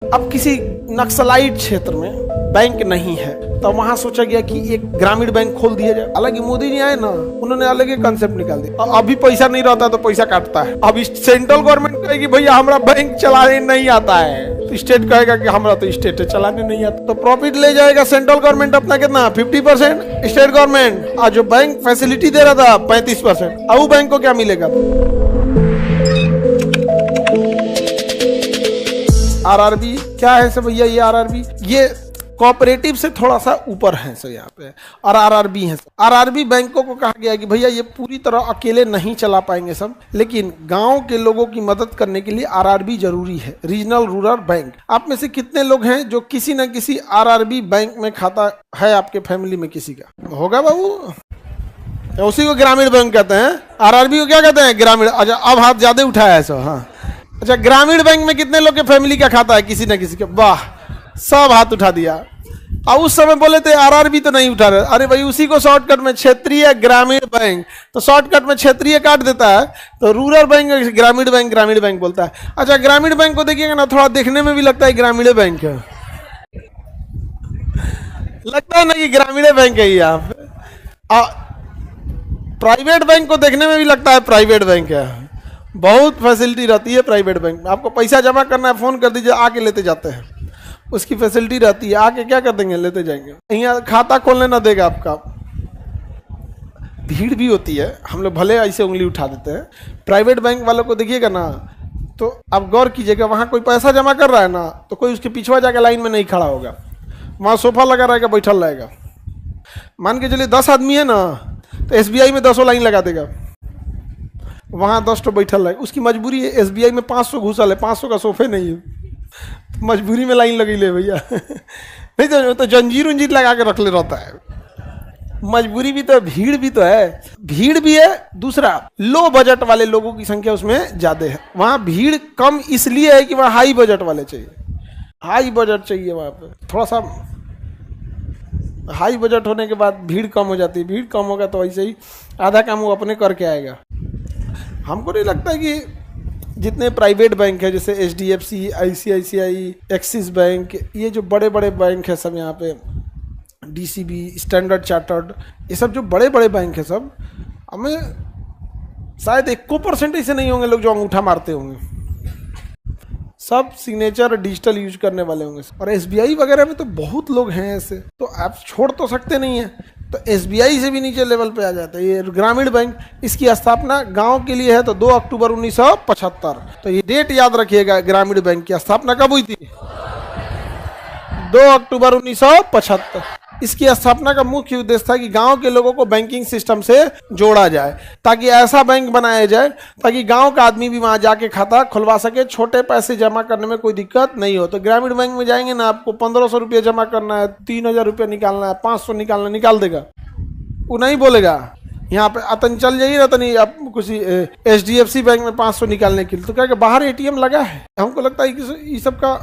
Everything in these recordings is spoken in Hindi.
अब किसी नक्सलाइट क्षेत्र में बैंक नहीं है तो वहां सोचा गया कि एक ग्रामीण बैंक खोल दिया जाए। हालांकि मोदी जी आए ना, उन्होंने अलग ही कंसेप्ट निकाल दिया। अभी पैसा नहीं रहता तो पैसा काटता है। अब सेंट्रल गवर्नमेंट कहेगी भैया हमारा बैंक चलाने नहीं आता है, तो स्टेट कहेगा कि हमारा तो स्टेट चलाने नहीं आता, तो प्रॉफिट ले जाएगा सेंट्रल गवर्नमेंट अपना कितना 50%, स्टेट गवर्नमेंट और जो बैंक फैसिलिटी दे रहा था 35%। अब बैंक को क्या मिलेगा? आरआरबी क्या है सर भैया? ये आरआरबी ये कोऑपरेटिव से थोड़ा सा ऊपर है सर यहाँ पे, और आरआरबी है। आरआरबी बैंकों को कहा गया है कि भैया ये पूरी तरह अकेले नहीं चला पाएंगे सब, लेकिन गांव के लोगों की मदद करने के लिए आरआरबी जरूरी है, रीजनल रूरल बैंक। आप में से कितने लोग हैं जो किसी न किसी आरआरबी बैंक में खाता है? आपके फैमिली में किसी का होगा बाबू? उसी को ग्रामीण बैंक कहते हैं। आरआरबी को क्या कहते हैं? ग्रामीण। अच्छा, अब हाथ ज्यादा उठाया है सर। हाँ, अच्छा, ग्रामीण बैंक में कितने लोग के फैमिली का खाता है किसी न किसी के? वाह, सब हाथ उठा दिया। अब उस समय बोले थे आरआरबी तो नहीं उठा रहे। अरे भाई, उसी को शॉर्टकट में क्षेत्रीय ग्रामीण बैंक, तो शॉर्टकट में क्षेत्रीय काट देता है तो रूरल बैंक ग्रामीण बैंक बोलता है। अच्छा, ग्रामीण बैंक को देखिएगा ना, थोड़ा देखने में भी लगता है ग्रामीण बैंक है, लगता है ना कि ग्रामीण बैंक है यहाँ पे। प्राइवेट बैंक को देखने में भी लगता है प्राइवेट बैंक है। बहुत फैसिलिटी रहती है प्राइवेट बैंक में। आपको पैसा जमा करना है, फोन कर दीजिए, आके लेते जाते हैं, उसकी फैसिलिटी रहती है। आके क्या कर देंगे? लेते जाएंगे। यहाँ खाता खोलने ना देगा आपका। भीड़ भी होती है, हम लोग भले ऐसे उंगली उठा देते हैं। प्राइवेट बैंक वालों को देखिएगा ना, तो आप गौर कीजिएगा, वहाँ कोई पैसा जमा कर रहा है ना, तो कोई उसके पिछवा जाकर लाइन में नहीं खड़ा होगा, वहाँ सोफा लगा रहेगा, बैठल रहेगा। मान के चलिए 10 आदमी है ना, तो एसबीआई में 10 लाइन लगा देगा, वहाँ 10 तो बैठल रहे। उसकी मजबूरी है, एसबीआई में 500 घुसल है, 500 का सोफे नहीं है, तो मजबूरी में लाइन लगी ले भैया। नहीं तो जंजीर उंजीर लगा के रख ले रहता है। मजबूरी भी तो है, भीड़ भी तो है। भीड़ भी है, दूसरा लो बजट वाले लोगों की संख्या उसमें ज्यादा है। वहाँ भीड़ कम इसलिए है कि वहाँ हाई बजट वाले चाहिए, हाई बजट चाहिए वहाँ पे। थोड़ा सा हाई बजट होने के बाद भीड़ कम हो जाती है। भीड़ कम होगा तो ऐसे ही आधा काम वो अपने करके आएगा। हमको नहीं लगता है कि जितने प्राइवेट बैंक है, जैसे एचडीएफसी, आईसीआईसीआई, एक्सिस बैंक, ये जो बड़े बड़े बैंक है सब यहाँ पे, डीसीबी, स्टैंडर्ड चार्टर्ड, ये सब जो बड़े बड़े बैंक है सब, हमें शायद 1% ऐसे नहीं होंगे लोग जो अंगूठा मारते होंगे। सब सिग्नेचर डिजिटल यूज करने वाले होंगे। और एसबीआई वगैरह में तो बहुत लोग हैं ऐसे, तो आप छोड़ तो सकते नहीं है। तो एसबीआई से भी नीचे लेवल पे आ जाता है ये ग्रामीण बैंक। इसकी स्थापना गांव के लिए है तो 2 अक्टूबर 1975। तो ये डेट याद रखिएगा, ग्रामीण बैंक की स्थापना कब हुई थी? 2 अक्टूबर 1975। इसकी स्थापना का मुख्य उद्देश्य था कि गांव के लोगों को बैंकिंग सिस्टम से जोड़ा जाए, ताकि ऐसा बैंक बनाया जाए ताकि गांव का आदमी भी वहां जाके खाता खुलवा सके, छोटे पैसे जमा करने में कोई दिक्कत नहीं हो। तो ग्रामीण बैंक में जाएंगे ना, आपको 1500 रुपया जमा करना है, 3000 रुपया निकालना है, 500 निकालना, निकाल देगा। वो नहीं बोलेगा यहाँ पे अतन चल जाइए ना, तो नहीं आप कुछ एचडीएफसी बैंक में 500 निकालने के लिए, तो क्या बाहर एटीएम लगा है। हमको लगता है कि इस सब का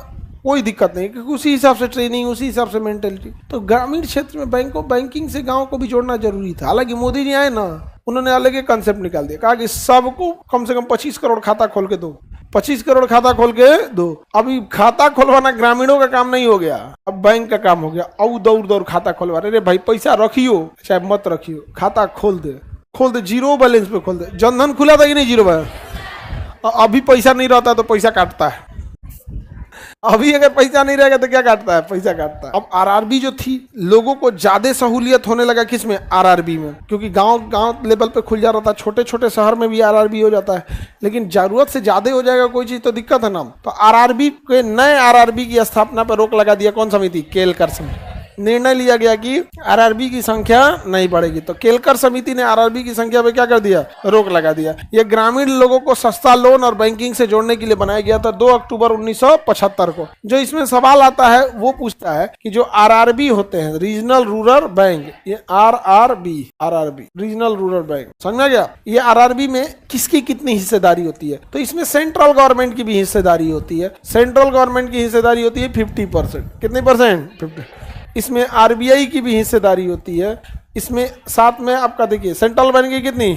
कोई दिक्कत नहीं, क्योंकि उसी हिसाब से ट्रेनिंग, उसी हिसाब से मेंटेलिटी। तो ग्रामीण क्षेत्र में बैंकिंग से गांव को भी जोड़ना जरूरी था। हालांकि मोदी जी आए ना, उन्होंने अलग ही कंसेप्ट निकाल दिया, कहा कि सबको कम से कम 25 करोड़ खाता खोल के दो, 25 करोड़ खाता खोल के दो। अभी खाता खोलवाना ग्रामीणों का काम नहीं हो गया, अब बैंक का काम हो गया। अब दौड़ खाता खोलवा रहे। भाई पैसा रखियो चाहे मत रखियो, खाता खोल दे, जीरो बैलेंस पे खोल दे। जनधन खुला था कि नहीं? Zero balance. अभी पैसा नहीं रहता तो पैसा काटता है। अभी अगर पैसा नहीं रहेगा तो क्या काटता है? पैसा काटता है। अब आरआरबी जो थी, लोगों को ज्यादा सहूलियत होने लगा किसमें? आरआरबी में, क्योंकि गांव लेवल पे खुल जा रहा था, छोटे छोटे शहर में भी आरआरबी हो जाता है। लेकिन जरूरत से ज्यादा हो जाएगा कोई चीज तो दिक्कत है ना। तो आरआरबी के नए आरआरबी की स्थापना पर रोक लगा दिया। कौन समिति? केलकर समिति। निर्णय लिया गया कि आरआरबी की संख्या नहीं बढ़ेगी। तो केलकर समिति ने आरआरबी की संख्या पे क्या कर दिया? रोक लगा दिया। यह ग्रामीण लोगों को सस्ता लोन और बैंकिंग से जोड़ने के लिए बनाया गया था 2 अक्टूबर 1975 को। जो इसमें सवाल आता है वो पूछता है कि जो आरआरबी होते हैं, रीजनल रूरल बैंक, ये आरआरबी रीजनल रूरल बैंक, समझ में गया? ये आरआरबी में किसकी कितनी हिस्सेदारी होती है? तो इसमें सेंट्रल गवर्नमेंट की भी हिस्सेदारी होती है। सेंट्रल गवर्नमेंट की हिस्सेदारी होती है 50%। कितनी परसेंट? 50। इसमें आरबीआई की भी हिस्सेदारी होती है। इसमें साथ में आपका देखिए सेंट्रल बैंक की कितनी?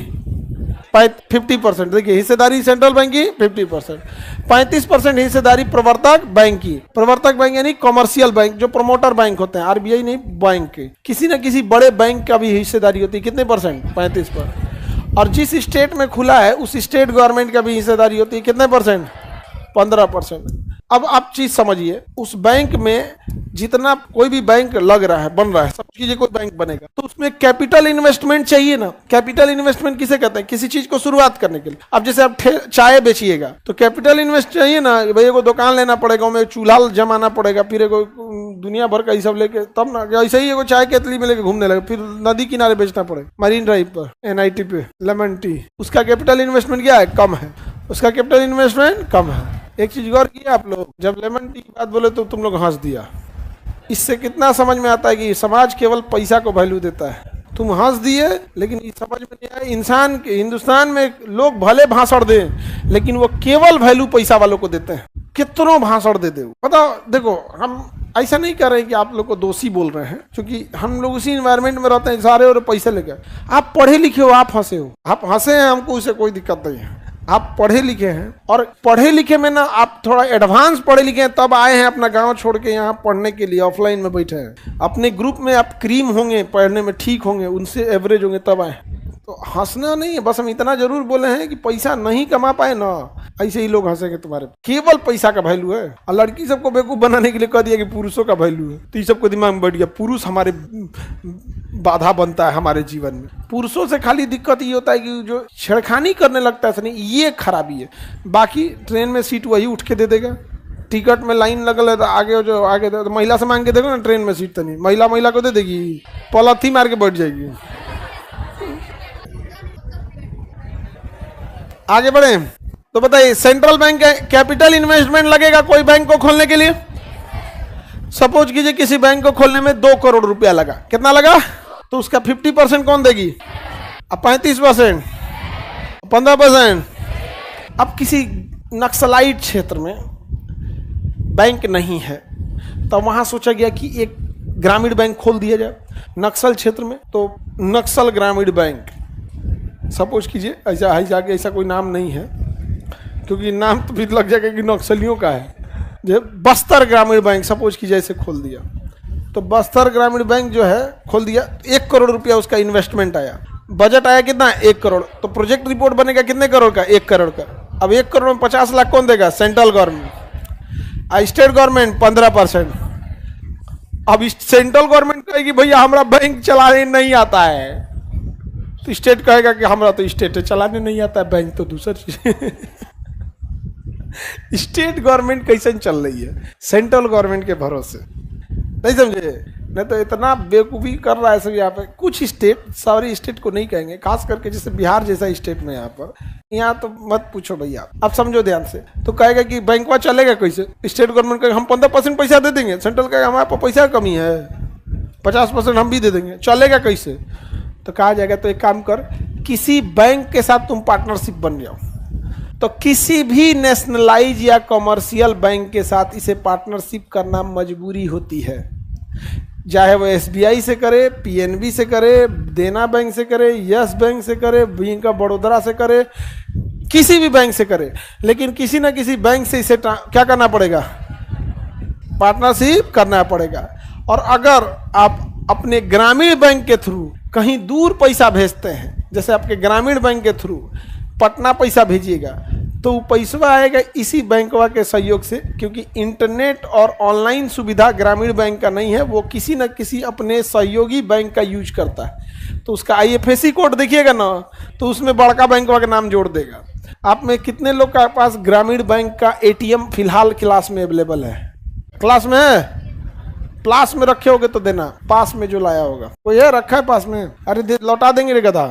50%। देखिए हिस्सेदारी सेंट्रल बैंक की 50%, 35% हिस्सेदारी प्रवर्तक बैंक की। प्रवर्तक बैंक यानी कमर्शियल बैंक, जो प्रमोटर बैंक होते हैं, आरबीआई नहीं, बैंक के किसी न किसी बड़े बैंक का भी हिस्सेदारी होती है। कितने परसेंट? 35%। और जिस स्टेट में खुला है उस स्टेट गवर्नमेंट का भी हिस्सेदारी होती है। कितने परसेंट? 15%। अब आप चीज समझिए, उस बैंक में जितना कोई भी बैंक लग रहा है, बन रहा है, सब चीजें कोई बैंक बनेगा तो उसमें कैपिटल इन्वेस्टमेंट चाहिए ना। कैपिटल इन्वेस्टमेंट किसे कहते हैं? किसी चीज को शुरुआत करने के लिए। अब जैसे आप चाय बेचिएगा तो कैपिटल इन्वेस्ट चाहिए ना, भाई एगो दुकान लेना पड़ेगा, उसमें चूल्हा जमाना पड़ेगा, फिर एगो दुनिया भर का ये सब लेके तब ना, ऐसे ही एगो चाय केतली में लेके घूमने लगे, फिर नदी किनारे बेचना पड़ेगा, मरीन ड्राइव पर, एनआईटी पे, लेमन टी। उसका कैपिटल इन्वेस्टमेंट क्या है? कम है। उसका कैपिटल इन्वेस्टमेंट कम है। एक चीज गौर किया आप लोग, जब लेमन टी की बात बोले तो तुम लोग हंस दिया। इससे कितना समझ में आता है कि समाज केवल पैसा को वैल्यू देता है। तुम हंस दिए लेकिन ये समझ में नहीं आया, इंसान के हिंदुस्तान में लोग भले भाषण दें लेकिन वो केवल वैल्यू पैसा वालों को देते हैं। कितनों भाषण दे दे, पता देखो, हम ऐसा नहीं कर रहे कि आप लोग को दोषी बोल रहे हैं, क्योंकि हम लोग उसी एनवायरनमेंट में रहते हैं सारे, और पैसे लेकर। आप पढ़े लिखे हो, आप हंसे हो, आप हंसे हैं, हमको उससे कोई दिक्कत नहीं है। आप पढ़े लिखे हैं, और पढ़े लिखे में ना आप थोड़ा एडवांस पढ़े लिखे हैं, तब आए हैं अपना गांव छोड़ के यहाँ पढ़ने के लिए, ऑफलाइन में बैठे हैं। अपने ग्रुप में आप क्रीम होंगे, पढ़ने में ठीक होंगे, उनसे एवरेज होंगे, तब आए। तो हंसना नहीं है, बस हम इतना जरूर बोले हैं कि पैसा नहीं कमा पाए ना, ऐसे ही लोग हंसेंगे तुम्हारे। केवल पैसा का वैल्यू है। और लड़की सबको बेवकूफ बनाने के लिए कह दिया कि पुरुषों का वैल्यू है, तो ये सबको दिमाग में बैठ गया पुरुष हमारे बाधा बनता है हमारे जीवन में। पुरुषों से खाली दिक्कत ये होता है कि जो छेड़खानी करने लगता है, नहीं, ये खराबी है। बाकी ट्रेन में सीट वही उठ के दे देगा, टिकट में लाइन लगल है तो आगे जो आगे तो महिला से मांग के देखो ना, ट्रेन में सीट तो नहीं, महिला को दे देगी, पॉलिथीन मार के बैठ जाएगी। आगे बढ़े तो बताइए, सेंट्रल बैंक कैपिटल इन्वेस्टमेंट लगेगा कोई बैंक को खोलने के लिए? सपोज कीजिए किसी बैंक को खोलने में 2 करोड़ रुपया लगा। कितना लगा? तो उसका 50% कौन देगी? अब 35%, 15%। अब किसी नक्सलाइट क्षेत्र में बैंक नहीं है तो वहां सोचा गया कि एक ग्रामीण बैंक खोल दिया जाए नक्सल क्षेत्र में। तो नक्सल ग्रामीण बैंक, सपोज कीजिए, ऐसा है जाके, ऐसा कोई नाम नहीं है क्योंकि नाम तो भी लग जाएगा कि नक्सलियों का है। जो बस्तर ग्रामीण बैंक सपोज कीजिए ऐसे खोल दिया, तो बस्तर ग्रामीण बैंक जो है खोल दिया, 1 करोड़ रुपया उसका इन्वेस्टमेंट आया। बजट आया कितना? 1 करोड़। तो प्रोजेक्ट रिपोर्ट बनेगा कितने करोड़ का? 1 करोड़ का। अब 1 करोड़ में 50 लाख कौन देगा? Central government. State government 15%। अब सेंट्रल गवर्नमेंट कहेगी भैया हमारा बैंक चलाने नहीं आता है, तो स्टेट कहेगा कि हमारा तो स्टेट चलाने नहीं आता है, बैंक तो दूसरी चीज। स्टेट गवर्नमेंट कैसे चल रही है? सेंट्रल गवर्नमेंट के भरोसे। नहीं समझे? नहीं तो इतना बेवकूफ़ी कर रहा है सब यहाँ पे। कुछ स्टेट, सारी स्टेट को नहीं कहेंगे, खास करके जैसे बिहार जैसा स्टेट में यहाँ तो मत पूछो भैया। अब समझो ध्यान से, तो कहेगा कि बैंकवा चलेगा कैसे? स्टेट गवर्नमेंट कहेगा हम 15% पैसा दे देंगे, सेंट्रल कहेगा हमारे पास पैसा कमी है, 50% हम भी दे देंगे, चलेगा कैसे? तो कहा जाएगा तो एक काम कर, किसी बैंक के साथ तुम पार्टनरशिप बन जाओ। तो किसी भी नेशनलाइज या कमर्शियल बैंक के साथ इसे पार्टनरशिप करना मजबूरी होती है, चाहे वो एसबीआई से करे, पीएनबी से करे, देना बैंक से करे, यस बैंक से करे, बैंक ऑफ बड़ौदा से करे, किसी भी बैंक से करे, लेकिन किसी ना किसी बैंक से इसे क्या करना पड़ेगा? पार्टनरशिप करना पड़ेगा। और अगर आप अपने ग्रामीण बैंक के थ्रू कहीं दूर पैसा भेजते हैं, जैसे आपके ग्रामीण बैंक के थ्रू पटना पैसा भेजिएगा, तो वो पैसा आएगा इसी बैंकवा के सहयोग से, क्योंकि इंटरनेट और ऑनलाइन सुविधा ग्रामीण बैंक का नहीं है, वो किसी न किसी अपने सहयोगी बैंक का यूज करता है। तो उसका आईएफएससी कोड देखिएगा ना, तो उसमें बड़का बैंकवा का नाम जोड़ देगा। आप में कितने लोग के पास ग्रामीण बैंक का एटीएम फिलहाल क्लास में अवेलेबल है? क्लास में है? क्लास में रखे होगे तो देना, पास में जो लाया होगा। कोई है रखा है पास में? अरे लौटा देंगे रे गधा।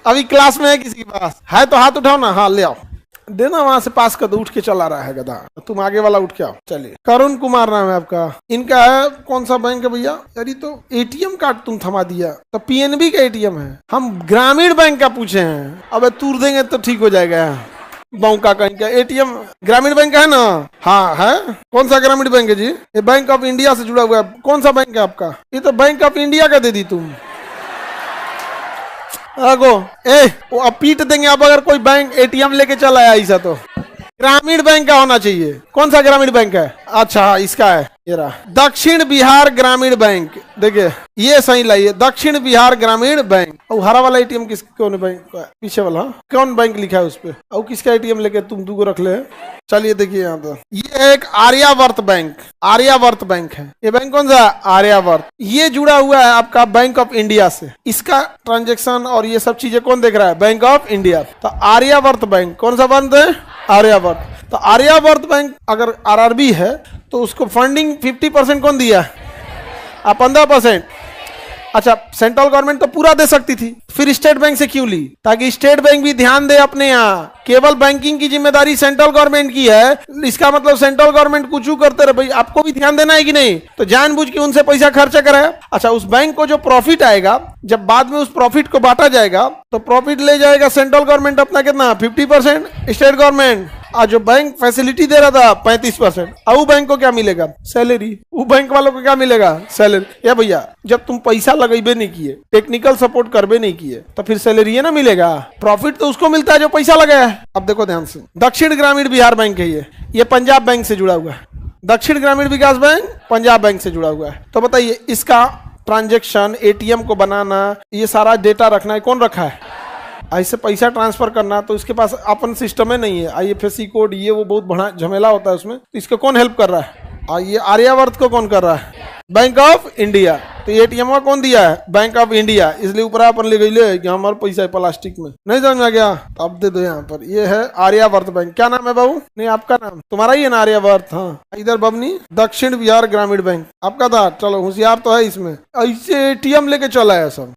अभी क्लास में है किसी के पास? है तो हाथ उठाओ ना, हाँ ले आओ, देना वहां से पास कर दो। उठ के चला रहा है गधा, तुम आगे वाला उठ के आओ। चलिए, करुण कुमार नाम है आपका, इनका है कौन सा बैंक है भैया? अरे तो एटीएम कार्ड तुम थमा दिया, तो पीएनबी का एटीएम है, हम ग्रामीण बैंक का पूछे हैं। अब तूर देंगे तो ठीक हो जाएगा। बौका कहीं का एटीएम ग्रामीण बैंक है ना? हाँ है। कौन सा ग्रामीण बैंक है जी? ये बैंक ऑफ इंडिया से जुड़ा हुआ है। कौन सा बैंक है आपका? ये तो बैंक ऑफ इंडिया का दे दी तुम। आगो ए वो अब पीट देंगे अब अगर कोई बैंक एटीएम लेके चला आया ऐसा तो। ग्रामीण बैंक का होना चाहिए। कौन सा ग्रामीण बैंक है? अच्छा इसका है, ये रहा दक्षिण बिहार ग्रामीण बैंक। देखिए ये सही लाइए, दक्षिण बिहार ग्रामीण बैंक। और हरा वाला एटीएम किस कौन बैंक का है? पीछे वाला कौन बैंक लिखा है उस पे? और किसका एटीएम लेके तुम दो रख ले? चलिए देखिए यहाँ पर ये एक आर्यावर्त बैंक, आर्यावर्त बैंक है। ये बैंक कौन सा? आर्यावर्त। ये जुड़ा हुआ है आपका बैंक ऑफ इंडिया से। इसका ट्रांजेक्शन और ये सब चीजें कौन देख रहा है? Bank of India. तो आर्यावर्त बैंक कौन सा बैंक है? आर्यावर्त। तो आर्यावर्त बैंक अगर आरआरबी है तो उसको फंडिंग 50% कौन दिया? 15%। अच्छा सेंट्रल गवर्नमेंट तो पूरा दे सकती थी, फिर स्टेट बैंक से क्यों ली? ताकि स्टेट बैंक भी ध्यान दे अपने यहाँ। केवल बैंकिंग की जिम्मेदारी सेंट्रल गवर्नमेंट की है, इसका मतलब सेंट्रल गवर्नमेंट कुछ करते रहे भाई, आपको भी ध्यान देना है कि नहीं? तो जानबूझ के उनसे पैसा खर्चा करे। अच्छा उस बैंक को जो प्रॉफिट आएगा, जब बाद में उस प्रॉफिट को बांटा जाएगा तो प्रॉफिट ले जाएगा सेंट्रल गवर्नमेंट अपना कितना? 50%, स्टेट गवर्नमेंट आज जो बैंक फैसिलिटी दे रहा था 35%। अब बैंक को क्या मिलेगा? सैलरी। वो बैंक वालों को क्या मिलेगा? सैलरी। या भैया जब तुम पैसा लगेबे नहीं किए, टेक्निकल सपोर्ट करबे नहीं किए, तो फिर सैलरी है ना मिलेगा। प्रॉफिट तो उसको मिलता है जो पैसा लगाया है। अब देखो ध्यान से, दक्षिण ग्रामीण बिहार बैंक है ये पंजाब बैंक से जुड़ा हुआ है। दक्षिण ग्रामीण विकास बैंक पंजाब बैंक से जुड़ा हुआ है। तो बताइए इसका ट्रांजेक्शन, एटीएम को बनाना, ये सारा डेटा रखना है कौन रखा है? ऐसे पैसा ट्रांसफर करना तो इसके पास अपन सिस्टम ही नहीं है। आईएफएससी कोड ये वो बहुत बड़ा झमेला होता है उसमें। तो इसको कौन हेल्प कर रहा है? ये आर्यावर्त को कौन कर रहा है? Bank of India. तो एटीएम का कौन दिया है? Bank of India. इसलिए ऊपर अपन ले गई कि हमारा पैसा है प्लास्टिक में। नहीं समझ में आ गया? अब दे दो यहाँ पर, ये है आर्यावर्त बैंक। क्या नाम है बाबू? नहीं आपका नाम तुम्हारा ही है ना? आर्यावर्त। हाँ इधर बबनी दक्षिण बिहार ग्रामीण बैंक आपका था। चलो होशियार तो है इसमें, ऐसे एटीएम लेके चला है सब।